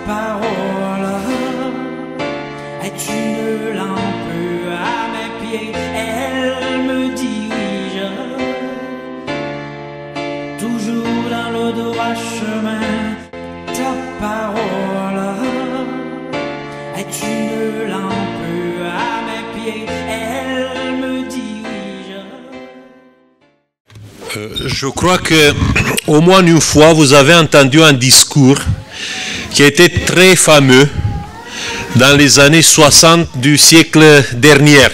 parole est une lampe à mes pieds, elle me dirige toujours dans le droit chemin. Ta parole est une lampe à mes pieds, elle me dirige. Je crois que au moins une fois vous avez entendu un discours qui a été très fameux dans les années 60 du siècle dernier.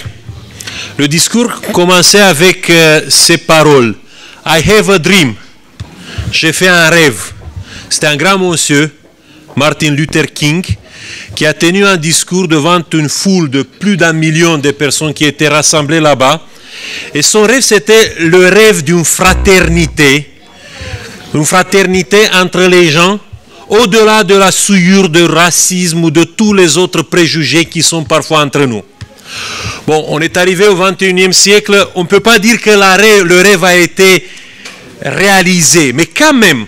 Le discours commençait avec ces paroles. I have a dream. J'ai fait un rêve. C'était un grand monsieur, Martin Luther King, qui a tenu un discours devant une foule de plus d'1 million de personnes qui étaient rassemblées là-bas. Et son rêve, c'était le rêve d'une fraternité entre les gens, au-delà de la souillure de racisme ou de tous les autres préjugés qui sont parfois entre nous. Bon, on est arrivé au XXIe siècle, on ne peut pas dire que le rêve a été réalisé, mais quand même,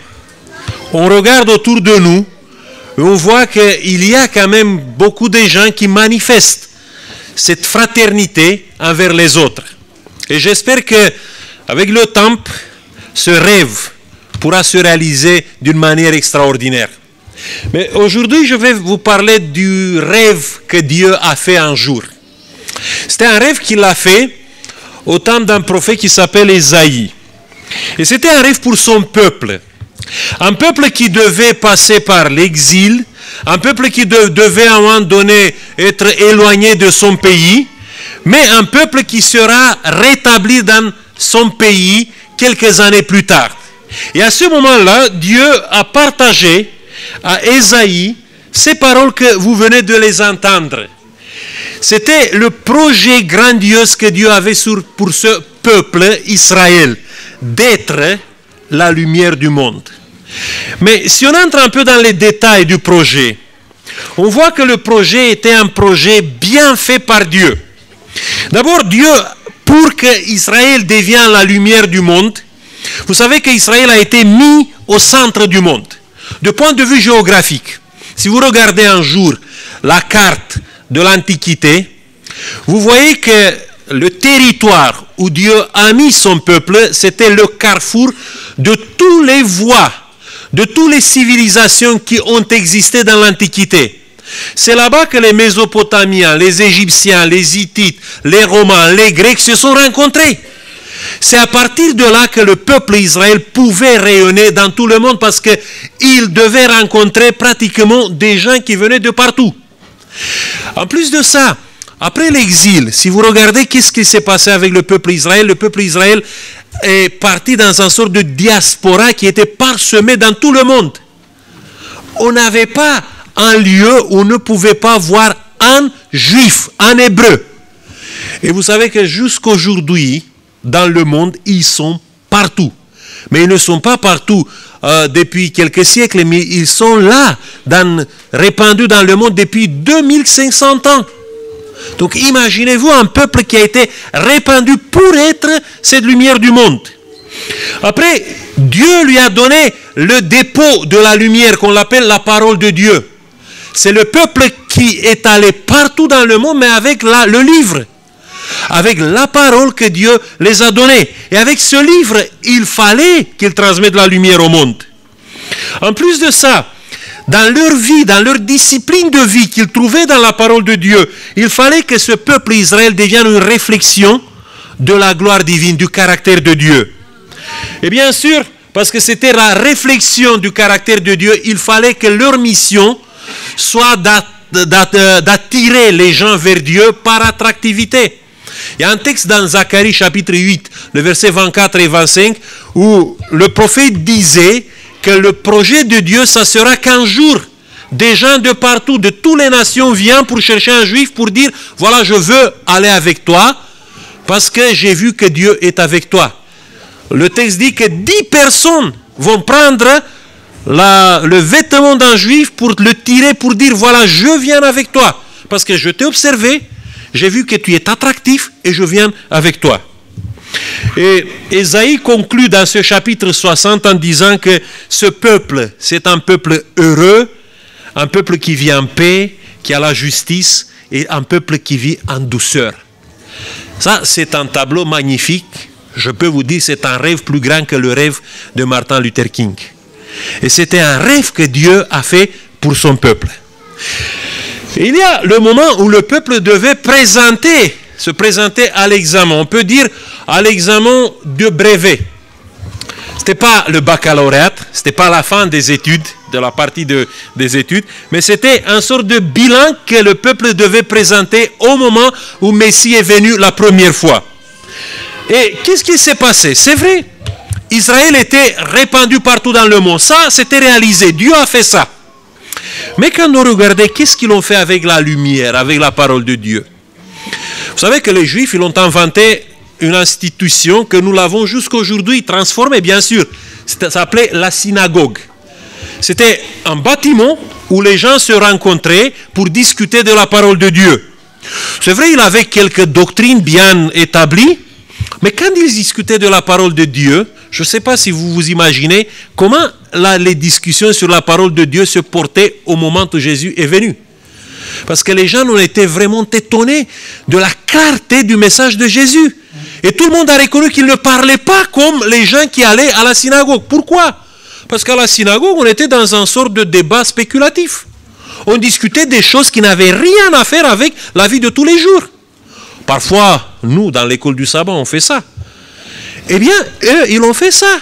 on regarde autour de nous et on voit qu'il y a quand même beaucoup de gens qui manifestent cette fraternité envers les autres. Et j'espère qu'avec le temps, ce rêve pourra se réaliser d'une manière extraordinaire. Mais aujourd'hui, je vais vous parler du rêve que Dieu a fait un jour. C'était un rêve qu'il a fait au temps d'un prophète qui s'appelle Ésaïe. Et c'était un rêve pour son peuple. Un peuple qui devait passer par l'exil, un peuple qui devait à un moment donné être éloigné de son pays, mais un peuple qui sera rétabli dans son pays quelques années plus tard. Et à ce moment-là, Dieu a partagé à Ésaïe ces paroles que vous venez de les entendre. C'était le projet grandiose que Dieu avait pour ce peuple Israël, d'être la lumière du monde. Mais si on entre un peu dans les détails du projet, on voit que le projet était un projet bien fait par Dieu. D'abord, Dieu, pour qu'Israël devienne la lumière du monde, vous savez qu'Israël a été mis au centre du monde. De point de vue géographique, si vous regardez un jour la carte de l'Antiquité, vous voyez que le territoire où Dieu a mis son peuple, c'était le carrefour de toutes les voies, de toutes les civilisations qui ont existé dans l'Antiquité. C'est là-bas que les Mésopotamiens, les Égyptiens, les Hittites, les Romains, les Grecs se sont rencontrés. C'est à partir de là que le peuple Israël pouvait rayonner dans tout le monde parce qu'il devait rencontrer pratiquement des gens qui venaient de partout. En plus de ça, après l'exil, si vous regardez qu'est-ce qui s'est passé avec le peuple Israël est parti dans une sorte de diaspora qui était parsemée dans tout le monde. On n'avait pas un lieu où on ne pouvait pas voir un juif, un hébreu. Et vous savez que jusqu'aujourd'hui, dans le monde, ils sont partout. Mais ils ne sont pas partout depuis quelques siècles, mais ils sont là, répandus dans le monde depuis 2500 ans. Donc imaginez-vous un peuple qui a été répandu pour être cette lumière du monde. Après, Dieu lui a donné le dépôt de la lumière qu'on appelle la parole de Dieu. C'est le peuple qui est allé partout dans le monde, mais avec le livre. Avec la parole que Dieu les a donnée. Et avec ce livre, il fallait qu'ils transmettent la lumière au monde. En plus de ça, dans leur vie, dans leur discipline de vie qu'ils trouvaient dans la parole de Dieu, il fallait que ce peuple Israël devienne une réflexion de la gloire divine, du caractère de Dieu. Et bien sûr, parce que c'était la réflexion du caractère de Dieu, il fallait que leur mission soit d'attirer les gens vers Dieu par attractivité. Il y a un texte dans Zacharie chapitre 8, le verset 24 et 25, où le prophète disait que le projet de Dieu, ça sera qu'un jour, des gens de partout, de toutes les nations viennent pour chercher un juif pour dire, voilà, je veux aller avec toi, parce que j'ai vu que Dieu est avec toi. Le texte dit que 10 personnes vont prendre le vêtement d'un juif pour le tirer, pour dire, voilà, je viens avec toi, parce que je t'ai observé, j'ai vu que tu es attractif et je viens avec toi. Et Ésaïe conclut dans ce chapitre 60 en disant que ce peuple, c'est un peuple heureux, un peuple qui vit en paix, qui a la justice, et un peuple qui vit en douceur. Ça, c'est un tableau magnifique. Je peux vous dire, c'est un rêve plus grand que le rêve de Martin Luther King. Et c'était un rêve que Dieu a fait pour son peuple. Et il y a le moment où le peuple devait se présenter à l'examen. On peut dire à l'examen de brevet. Ce n'était pas le baccalauréat, ce n'était pas la fin des études, de la partie des études, mais c'était un sort de bilan que le peuple devait présenter au moment où Messie est venu la première fois. Et qu'est-ce qui s'est passé? C'est vrai, Israël était répandu partout dans le monde. Ça, c'était réalisé. Dieu a fait ça. Mais quand on regardait, qu'est-ce qu'ils ont fait avec la lumière, avec la parole de Dieu? Vous savez que les Juifs, ils ont inventé une institution que nous l'avons jusqu'aujourd'hui transformée, bien sûr. Ça s'appelait la synagogue. C'était un bâtiment où les gens se rencontraient pour discuter de la parole de Dieu. C'est vrai, il avait quelques doctrines bien établies, mais quand ils discutaient de la parole de Dieu, je ne sais pas si vous vous imaginez comment les discussions sur la parole de Dieu se portaient au moment où Jésus est venu. Parce que les gens ont été vraiment étonnés de la clarté du message de Jésus. Et tout le monde a reconnu qu'il ne parlait pas comme les gens qui allaient à la synagogue. Pourquoi? Parce qu'à la synagogue, on était dans un sort de débat spéculatif. On discutait des choses qui n'avaient rien à faire avec la vie de tous les jours. Parfois, nous, dans l'école du sabbat, on fait ça. Eh bien, eux, ils ont fait ça.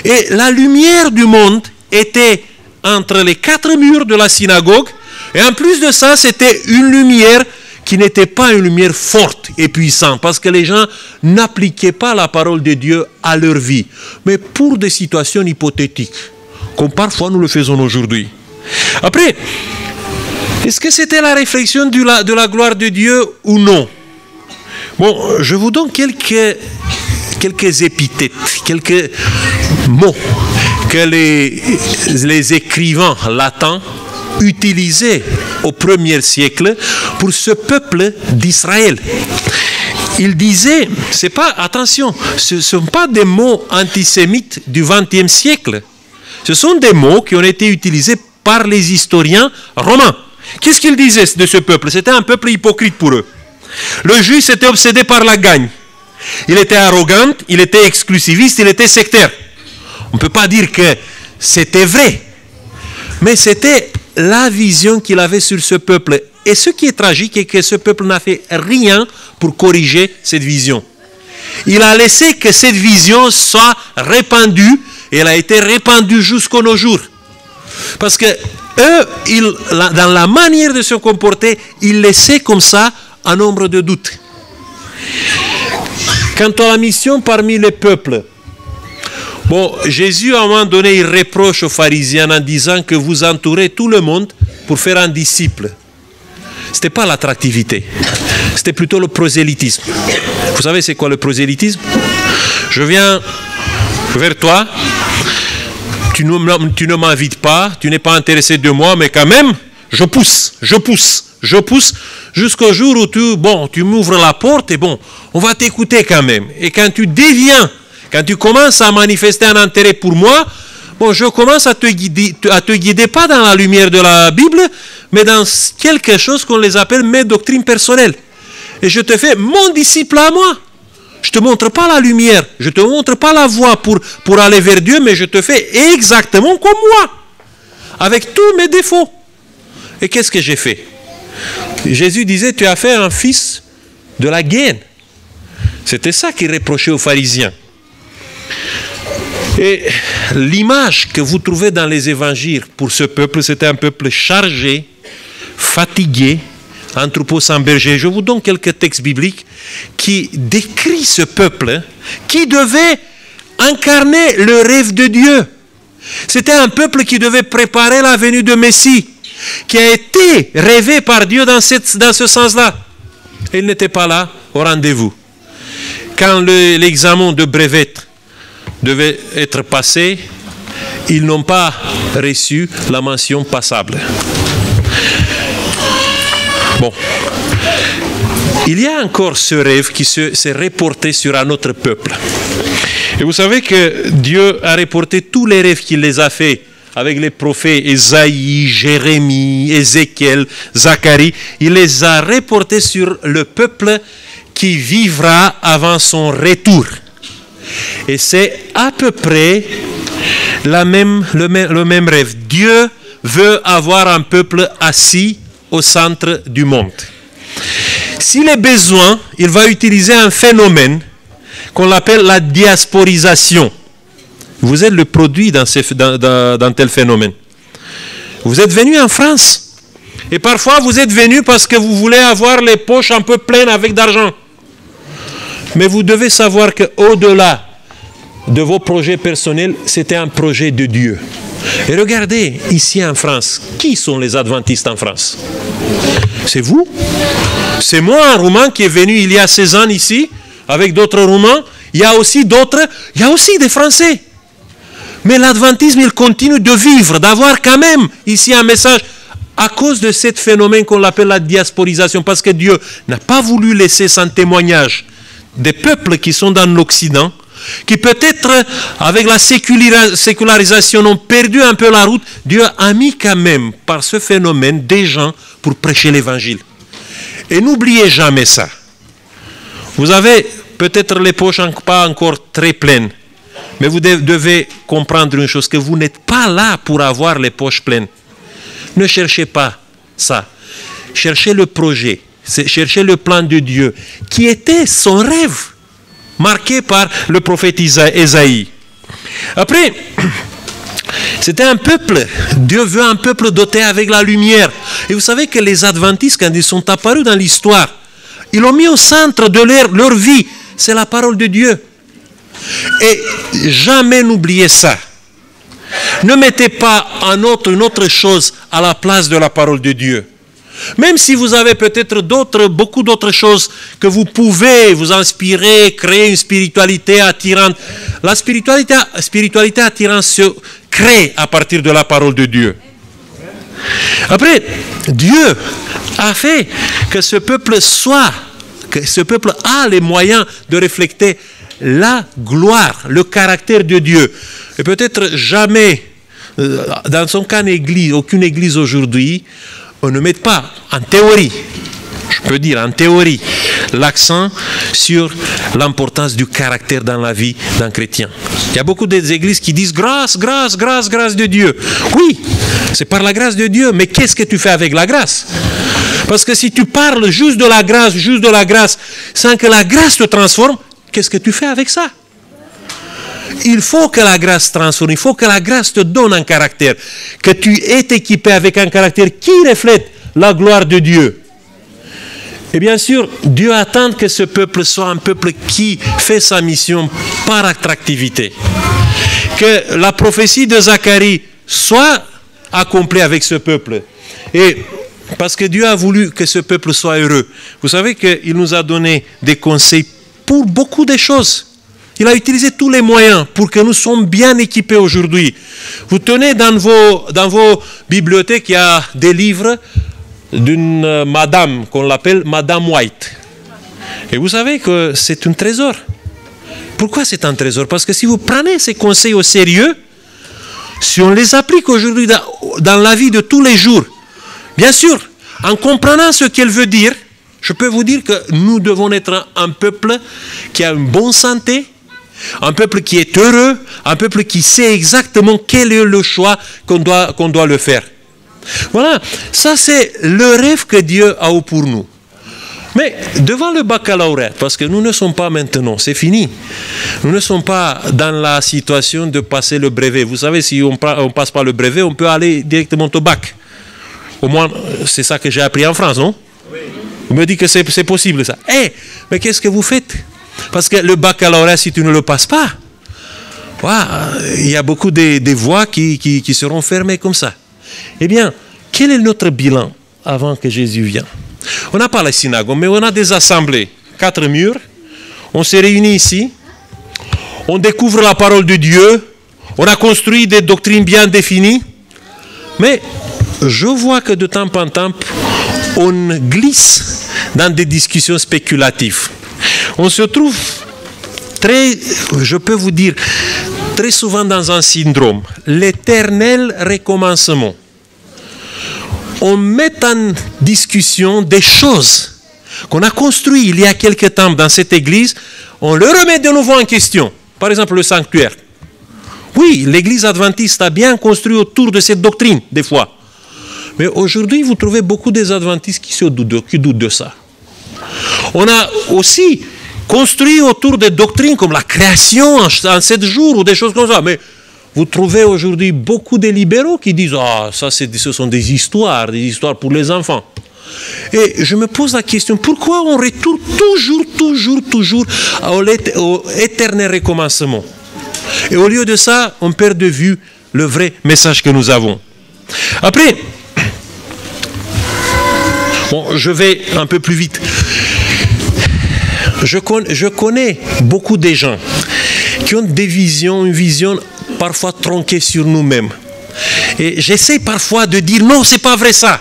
Et la lumière du monde était entre les 4 murs de la synagogue. Et en plus de ça, c'était une lumière qui n'était pas une lumière forte et puissante, parce que les gens n'appliquaient pas la parole de Dieu à leur vie, mais pour des situations hypothétiques, comme parfois nous le faisons aujourd'hui. Après, est-ce que c'était la réflexion de la gloire de Dieu ou non? Bon, je vous donne quelques épithètes, quelques mots que les écrivains latins utilisés au 1er siècle pour ce peuple d'Israël. Il disait, attention, ce ne sont pas des mots antisémites du XXe siècle. Ce sont des mots qui ont été utilisés par les historiens romains. Qu'est-ce qu'ils disaient de ce peuple? C'était un peuple hypocrite pour eux. Le juif était obsédé par la gagne. Il était arrogant, il était exclusiviste, il était sectaire. On ne peut pas dire que c'était vrai, mais c'était la vision qu'il avait sur ce peuple. Et ce qui est tragique est que ce peuple n'a fait rien pour corriger cette vision. Il a laissé que cette vision soit répandue, et elle a été répandue jusqu'à nos jours. Parce que eux, dans la manière de se comporter, ils laissaient comme ça un nombre de doutes. Quant à la mission parmi les peuples, bon, Jésus, à un moment donné, il reproche aux pharisiens en disant que vous entourez tout le monde pour faire un disciple. Ce n'était pas l'attractivité, c'était plutôt le prosélytisme. Vous savez c'est quoi le prosélytisme? Je viens vers toi, tu ne m'invites pas, tu n'es pas intéressé de moi, mais quand même, je pousse jusqu'au jour où tu m'ouvres la porte et bon, on va t'écouter quand même. Et quand tu déviens, quand tu commences à manifester un intérêt pour moi, bon, je commence à te guider pas dans la lumière de la Bible, mais dans quelque chose qu'on les appelle mes doctrines personnelles. Et je te fais mon disciple à moi. Je ne te montre pas la lumière, je ne te montre pas la voie pour aller vers Dieu, mais je te fais exactement comme moi, avec tous mes défauts. Et qu'est-ce que j'ai fait? Jésus disait, tu as fait un fils de la gaine. C'était ça qu'il reprochait aux pharisiens. Et l'image que vous trouvez dans les évangiles pour ce peuple, c'était un peuple chargé, fatigué, un troupeau sans berger. Je vous donne quelques textes bibliques qui décrivent ce peuple qui devait incarner le rêve de Dieu. C'était un peuple qui devait préparer la venue de Messie, qui a été rêvé par Dieu dans ce sens-là. Et il n'était pas là au rendez-vous. Quand l'examen de brevet devait être passé, ils n'ont pas reçu la mention passable. Bon, il y a encore ce rêve qui s'est reporté sur un autre peuple. Et vous savez que Dieu a reporté tous les rêves qu'il les a fait avec les prophètes Ésaïe, Jérémie, Ézéchiel, Zacharie. Il les a reportés sur le peuple qui vivra avant son retour. Et c'est à peu près le même rêve. Dieu veut avoir un peuple assis au centre du monde. S'il est besoin, il va utiliser un phénomène qu'on appelle la diasporisation. Vous êtes le produit dans tel phénomène. Vous êtes venu en France. Et parfois, vous êtes venu parce que vous voulez avoir les poches un peu pleines avec d'argent. Mais vous devez savoir qu'au-delà de vos projets personnels, c'était un projet de Dieu. Et regardez, ici en France, qui sont les adventistes en France? C'est vous? C'est moi, un Roumain, qui est venu il y a 16 ans ici, avec d'autres Roumains. Il y a aussi d'autres, il y a aussi des Français. Mais l'adventisme, il continue de vivre, d'avoir quand même ici un message à cause de ce phénomène qu'on appelle la diasporisation, parce que Dieu n'a pas voulu laisser sans témoignage des peuples qui sont dans l'Occident, qui peut-être avec la sécularisation ont perdu un peu la route. Dieu a mis quand même par ce phénomène des gens pour prêcher l'évangile. Et n'oubliez jamais ça. Vous avez peut-être les poches pas encore très pleines, mais vous devez comprendre une chose, que vous n'êtes pas là pour avoir les poches pleines. Ne cherchez pas ça. Cherchez le projet, cherchez le plan de Dieu, qui était son rêve, marqué par le prophète Ésaïe. Après, c'était un peuple, Dieu veut un peuple doté avec la lumière. Et vous savez que les adventistes, quand ils sont apparus dans l'histoire, ils l'ont mis au centre de leur vie, c'est la parole de Dieu. Et jamais n'oubliez ça. Ne mettez pas une autre chose à la place de la parole de Dieu. Même si vous avez peut-être beaucoup d'autres choses que vous pouvez vous inspirer, créer une spiritualité attirante. La spiritualité attirante se crée à partir de la parole de Dieu. Après, Dieu a fait que ce peuple a les moyens de refléter la gloire, le caractère de Dieu. Et peut-être jamais, dans son cas, aucune église aujourd'hui, on ne met pas en théorie, je peux dire en théorie, l'accent sur l'importance du caractère dans la vie d'un chrétien. Il y a beaucoup d'églises qui disent grâce, grâce, grâce, grâce de Dieu. Oui, c'est par la grâce de Dieu, mais qu'est-ce que tu fais avec la grâce? Parce que si tu parles juste de la grâce, sans que la grâce te transforme, qu'est-ce que tu fais avec ça? Il faut que la grâce transforme, il faut que la grâce te donne un caractère, que tu es équipé avec un caractère qui reflète la gloire de Dieu. Et bien sûr, Dieu attend que ce peuple soit un peuple qui fait sa mission par attractivité. Que la prophétie de Zacharie soit accomplie avec ce peuple. Et parce que Dieu a voulu que ce peuple soit heureux. Vous savez qu'il nous a donné des conseils pour beaucoup de choses. Il a utilisé tous les moyens pour que nous soyons bien équipés aujourd'hui. Vous tenez dans vos bibliothèques, il y a des livres d'une madame qu'on l'appelle Madame White. Et vous savez que c'est un trésor. Pourquoi c'est un trésor? Parce que si vous prenez ces conseils au sérieux, si on les applique aujourd'hui dans la vie de tous les jours, bien sûr, en comprenant ce qu'elle veut dire, je peux vous dire que nous devons être un peuple qui a une bonne santé, un peuple qui est heureux, un peuple qui sait exactement quel est le choix qu'on doit le faire. Voilà, ça c'est le rêve que Dieu a eu pour nous. Mais devant le baccalauréat, parce que nous ne sommes pas maintenant, c'est fini. Nous ne sommes pas dans la situation de passer le brevet. Vous savez, si on ne passe pas le brevet, on peut aller directement au bac. Au moins, c'est ça que j'ai appris en France, non? Oui. Vous me dites que c'est possible ça. Mais qu'est-ce que vous faites? Parce que le baccalauréat, si tu ne le passes pas, il y a beaucoup de voies qui seront fermées comme ça. Eh bien, quel est notre bilan avant que Jésus vienne? On n'a pas la synagogue, mais on a des assemblées, 4 murs. On se réunit ici, on découvre la parole de Dieu, on a construit des doctrines bien définies, mais je vois que de temps en temps, on glisse dans des discussions spéculatives. On se trouve je peux vous dire, très souvent dans un syndrome, l'éternel recommencement. On met en discussion des choses qu'on a construites il y a quelque temps dans cette église, on le remet de nouveau en question. Par exemple, le sanctuaire. Oui, l'église adventiste a bien construit autour de cette doctrine, des fois. Mais aujourd'hui, vous trouvez beaucoup des adventistes qui doutent de ça. On a aussi construit autour des doctrines comme la création en 7 jours ou des choses comme ça. Mais vous trouvez aujourd'hui beaucoup de libéraux qui disent « Ah, ça, ce sont des histoires pour les enfants. » Et je me pose la question, pourquoi on retourne toujours au éternel recommencement? Et au lieu de ça, on perd de vue le vrai message que nous avons. Après, bon, je vais un peu plus vite. Je connais beaucoup de gens qui ont des visions, une vision parfois tronquée sur nous-mêmes. Et j'essaie parfois de dire non, c'est pas vrai ça.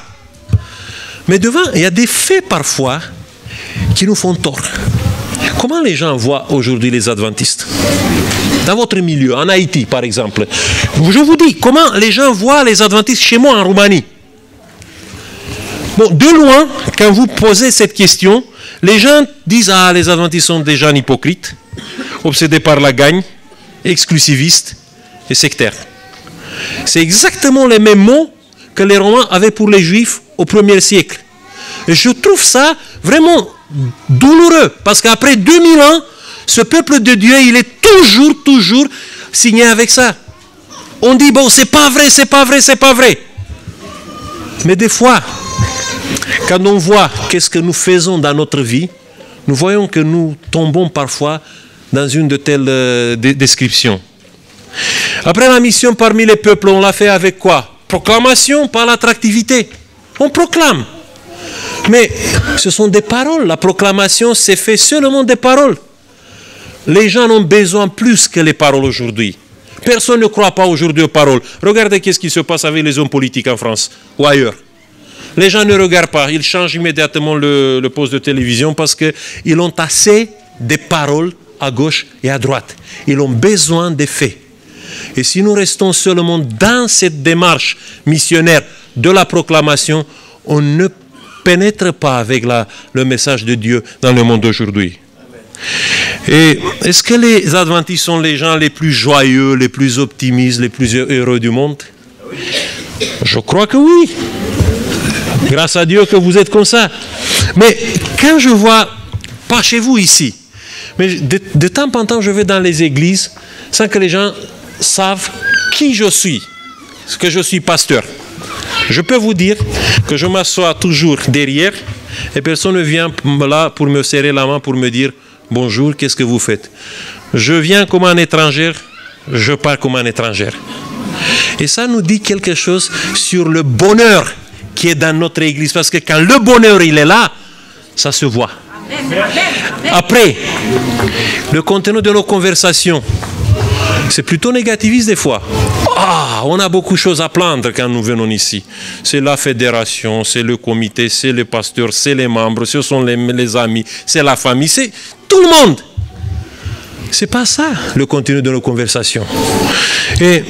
Mais devant, il y a des faits parfois qui nous font tort. Comment les gens voient aujourd'hui les adventistes? Dans votre milieu, en Haïti par exemple. Je vous dis, comment les gens voient les adventistes chez moi en Roumanie? Bon, de loin, quand vous posez cette question, les gens disent « Ah, les adventistes sont des gens hypocrites, obsédés par la gagne, exclusivistes et sectaires. » C'est exactement les mêmes mots que les Romains avaient pour les Juifs au 1er siècle. Et je trouve ça vraiment douloureux, parce qu'après 2000 ans, ce peuple de Dieu, il est toujours signé avec ça. On dit « Bon, c'est pas vrai. » Mais des fois, quand on voit qu'est-ce que nous faisons dans notre vie, nous voyons que nous tombons parfois dans une de telles descriptions. Après la mission parmi les peuples, on l'a fait avec quoi? Proclamation par l'attractivité. On proclame. Mais ce sont des paroles. La proclamation, c'est fait seulement des paroles. Les gens ont besoin plus que les paroles aujourd'hui. Personne ne croit pas aujourd'hui aux paroles. Regardez qu'est-ce qui se passe avec les hommes politiques en France ou ailleurs. Les gens ne regardent pas, ils changent immédiatement le poste de télévision parce qu'ils ont assez de paroles à gauche et à droite. Ils ont besoin des faits. Et si nous restons seulement dans cette démarche missionnaire de la proclamation, on ne pénètre pas avec le message de Dieu dans le monde d'aujourd'hui. Et est-ce que les adventistes sont les gens les plus joyeux, les plus optimistes, les plus heureux du monde? Je crois que oui. Grâce à Dieu que vous êtes comme ça. Mais quand je vois, pas chez vous ici, mais de temps en temps je vais dans les églises sans que les gens savent qui je suis, que je suis pasteur. Je peux vous dire que je m'assois toujours derrière et personne ne vient là pour me serrer la main pour me dire bonjour, qu'est-ce que vous faites? Je viens comme un étranger, je pars comme un étranger. Et ça nous dit quelque chose sur le bonheur qui est dans notre église, parce que quand le bonheur il est là, ça se voit. Après, le contenu de nos conversations, c'est plutôt négativiste des fois. Ah, on a beaucoup de choses à plaindre quand nous venons ici. C'est la fédération, c'est le comité, c'est les pasteurs, c'est les membres, ce sont les amis, c'est la famille, c'est tout le monde. C'est pas ça le contenu de nos conversations. Et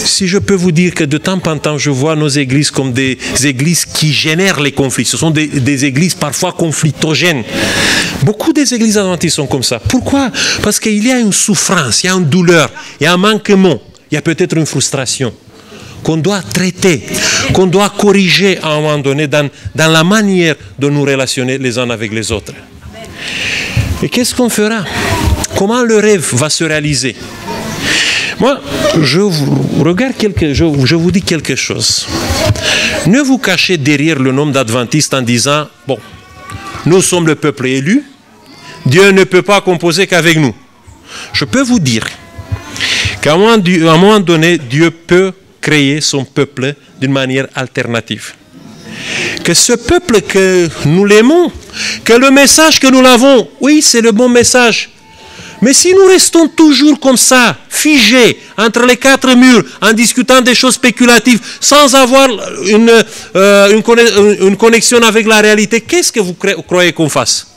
si je peux vous dire que de temps en temps, je vois nos églises comme des églises qui génèrent les conflits. Ce sont des églises parfois conflictogènes. Beaucoup des églises adventistes sont comme ça. Pourquoi? Parce qu'il y a une souffrance, il y a une douleur, il y a un manquement, il y a peut-être une frustration qu'on doit traiter, qu'on doit corriger à un moment donné dans la manière de nous relationner les uns avec les autres. Et qu'est-ce qu'on fera? Comment le rêve va se réaliser? Moi, je vous dis quelque chose. Ne vous cachez derrière le nom d'adventiste en disant, bon, nous sommes le peuple élu, Dieu ne peut pas composer qu'avec nous. Je peux vous dire qu'à un moment donné, Dieu peut créer son peuple d'une manière alternative. Que ce peuple que nous l'aimons, que le message que nous l'avons, oui, c'est le bon message. Mais si nous restons toujours comme ça, figés entre les quatre murs, en discutant des choses spéculatives, sans avoir une connexion avec la réalité, qu'est-ce que vous croyez qu'on fasse?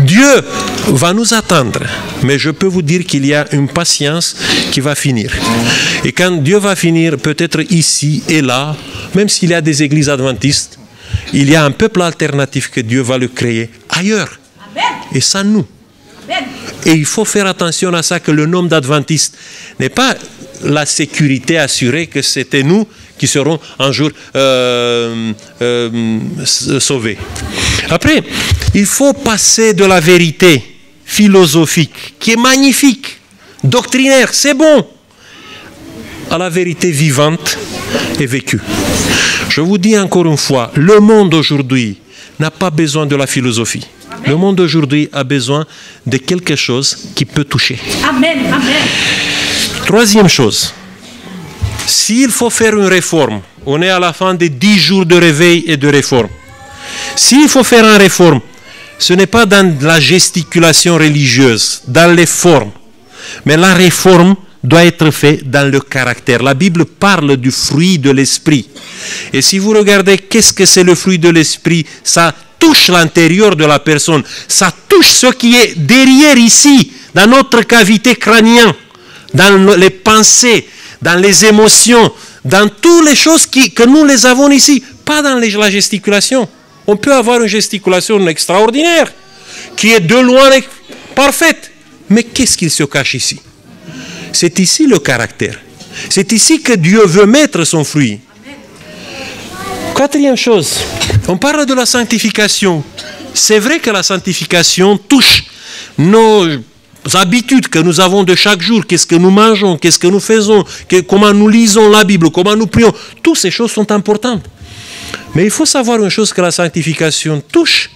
Dieu va nous attendre, mais je peux vous dire qu'il y a une patience qui va finir. Et quand Dieu va finir, peut-être ici et là, même s'il y a des églises adventistes, il y a un peuple alternatif que Dieu va le créer ailleurs. Et sans nous. Et il faut faire attention à ça, que le nom d'adventiste n'est pas la sécurité assurée que c'était nous qui serons un jour sauvés. Après, il faut passer de la vérité philosophique, qui est magnifique, doctrinaire, c'est bon, à la vérité vivante et vécue. Je vous dis encore une fois, le monde aujourd'hui n'a pas besoin de la philosophie. Le monde aujourd'hui a besoin de quelque chose qui peut toucher. Amen, amen. Troisième chose, s'il faut faire une réforme, on est à la fin des 10 jours de réveil et de réforme. S'il faut faire une réforme, ce n'est pas dans la gesticulation religieuse, dans les formes, mais la réforme doit être faite dans le caractère. La Bible parle du fruit de l'esprit. Et si vous regardez qu'est-ce que c'est le fruit de l'esprit, ça touche l'intérieur de la personne, ça touche ce qui est derrière ici, dans notre cavité crânienne, dans les pensées, dans les émotions, dans toutes les choses que nous les avons ici, pas dans la gesticulation. On peut avoir une gesticulation extraordinaire, qui est de loin parfaite, mais qu'est-ce qu'il se cache ici? C'est ici le caractère. C'est ici que Dieu veut mettre son fruit. Quatrième chose, on parle de la sanctification. C'est vrai que la sanctification touche nos habitudes que nous avons de chaque jour. Qu'est-ce que nous mangeons, qu'est-ce que nous faisons, comment nous lisons la Bible, comment nous prions. Toutes ces choses sont importantes. Mais il faut savoir une chose, que la sanctification touche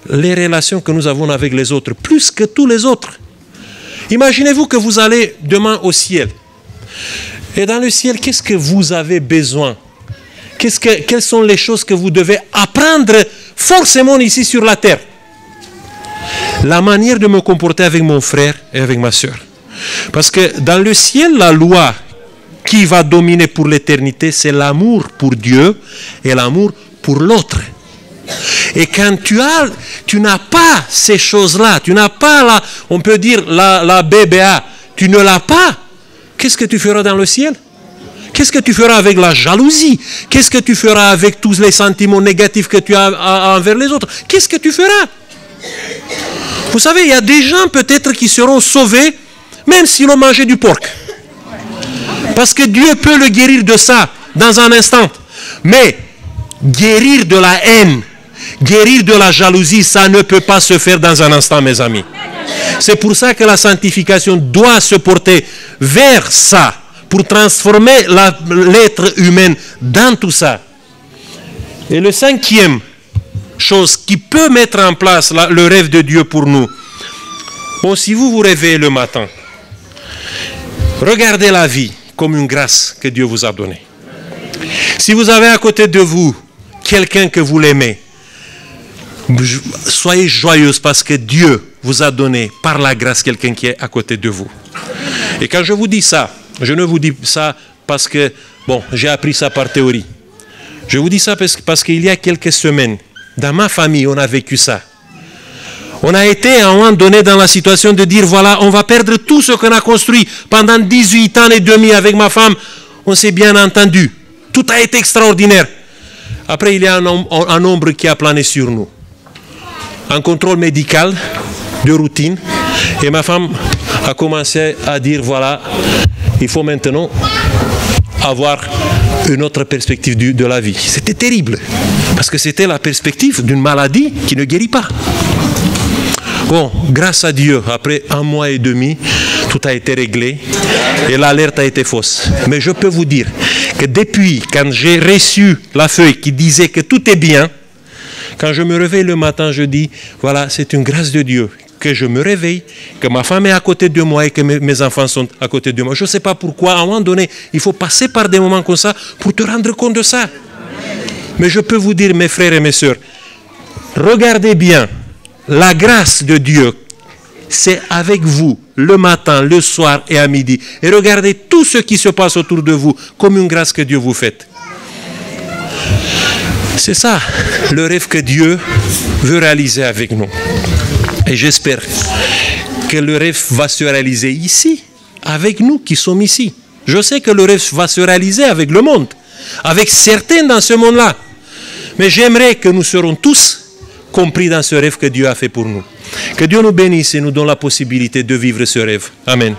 les relations que nous avons avec les autres, plus que tous les autres. Imaginez-vous que vous allez demain au ciel. Et dans le ciel, qu'est-ce que vous avez besoin? Quelles sont les choses que vous devez apprendre forcément ici sur la terre? La manière de me comporter avec mon frère et avec ma soeur. Parce que dans le ciel, la loi qui va dominer pour l'éternité, c'est l'amour pour Dieu et l'amour pour l'autre. Et quand tu n'as pas ces choses-là, tu n'as pas, on peut dire, la BBA, tu ne l'as pas, qu'est-ce que tu feras dans le ciel? Qu'est-ce que tu feras avec la jalousie? Qu'est-ce que tu feras avec tous les sentiments négatifs que tu as envers les autres? Qu'est-ce que tu feras? Vous savez, il y a des gens peut-être qui seront sauvés, même s'ils ont mangé du porc. Parce que Dieu peut le guérir de ça dans un instant. Mais guérir de la haine, guérir de la jalousie, ça ne peut pas se faire dans un instant, mes amis. C'est pour ça que la sanctification doit se porter vers ça, pour transformer l'être humain dans tout ça. Et le cinquième chose qui peut mettre en place le rêve de Dieu pour nous. Bon, si vous vous réveillez le matin, regardez la vie comme une grâce que Dieu vous a donnée. Si vous avez à côté de vous quelqu'un que vous l'aimez, soyez joyeuse parce que Dieu vous a donné par la grâce quelqu'un qui est à côté de vous. Et quand je vous dis ça, je ne vous dis ça parce que, bon, j'ai appris ça par théorie. Je vous dis ça parce qu'il y a quelques semaines, dans ma famille, on a vécu ça. On a été à un moment donné dans la situation de dire, voilà, on va perdre tout ce qu'on a construit pendant 18 ans et demi avec ma femme. On s'est bien entendu. Tout a été extraordinaire. Après, il y a un ombre qui a plané sur nous. Un contrôle médical de routine. Et ma femme a commencé à dire, voilà, il faut maintenant avoir une autre perspective de la vie. C'était terrible, parce que c'était la perspective d'une maladie qui ne guérit pas. Bon, grâce à Dieu, après 1 mois et demi, tout a été réglé et l'alerte a été fausse. Mais je peux vous dire que depuis, quand j'ai reçu la feuille qui disait que tout est bien, quand je me réveille le matin, je dis, voilà, c'est une grâce de Dieu que je me réveille, que ma femme est à côté de moi et que mes enfants sont à côté de moi. Je ne sais pas pourquoi, à un moment donné, il faut passer par des moments comme ça pour te rendre compte de ça. Mais je peux vous dire, mes frères et mes sœurs, regardez bien, la grâce de Dieu, c'est avec vous, le matin, le soir et à midi. Et regardez tout ce qui se passe autour de vous comme une grâce que Dieu vous fait. C'est ça, le rêve que Dieu veut réaliser avec nous. Et j'espère que le rêve va se réaliser ici, avec nous qui sommes ici. Je sais que le rêve va se réaliser avec le monde, avec certains dans ce monde-là. Mais j'aimerais que nous serons tous compris dans ce rêve que Dieu a fait pour nous. Que Dieu nous bénisse et nous donne la possibilité de vivre ce rêve. Amen.